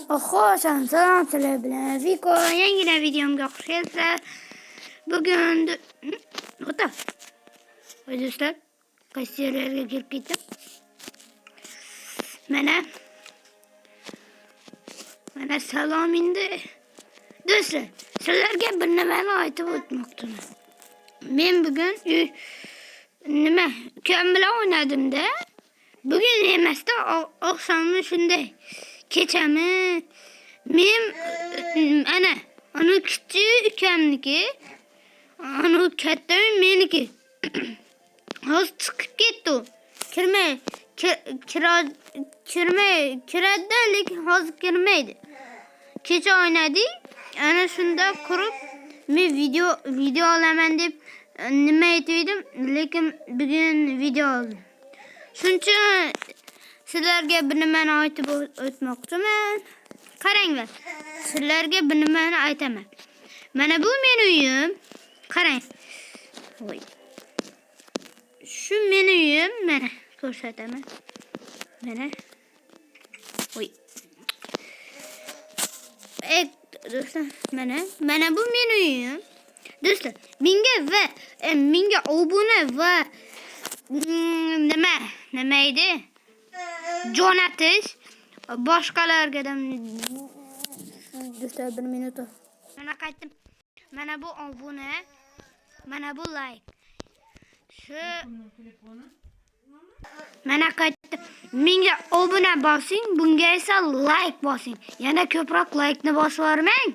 Xo'sh, salom sizlar bilan Viko yangi videomga xush kelibsizlar. Bugun o'ta. Voy do'stlar, qaysi yerlarga kelib ketdim. Mana salom endi. Do'stlar, sizlarga bir nimani aytib o'tmoqchiman. Men bugun ukam bilan o'ynadim-da. Bugun emasda, oqshomni shunday kechami men ana kichik ukamniki, ana katta meniki. Hozir chiqib ketdi. Kiradi, lekin hozir kirmaydi. Kecha o'ynadik. Ana shunda qurib men video olaman deb nima aytdim, lekin bugun video oldim. Shuncha sizlarga bir nimani aytib o'tmoqchiman. Qaranglar. Sizlarga bir nimani aytaman. Mana bu meni uyim. Qarang. Voy. Shu meni uyim, mana ko'rsataman. Mana. Voy. Do'stlar, mana bu meni uyim. Do'stlar, menga obuna va nima edi? Jonatish boshqalarga ham do'stlar 1 minut. Mana qaytdim. Mana bu obuna, mana bu like. Mana qaytdim. Menga obuna bosing, bunga esa like bosing. Yana ko'proq like ni bosib yubormang.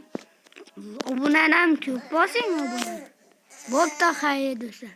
Obunani ham ko'p bosing, obuna. Bo'pti, xayr do'stlar.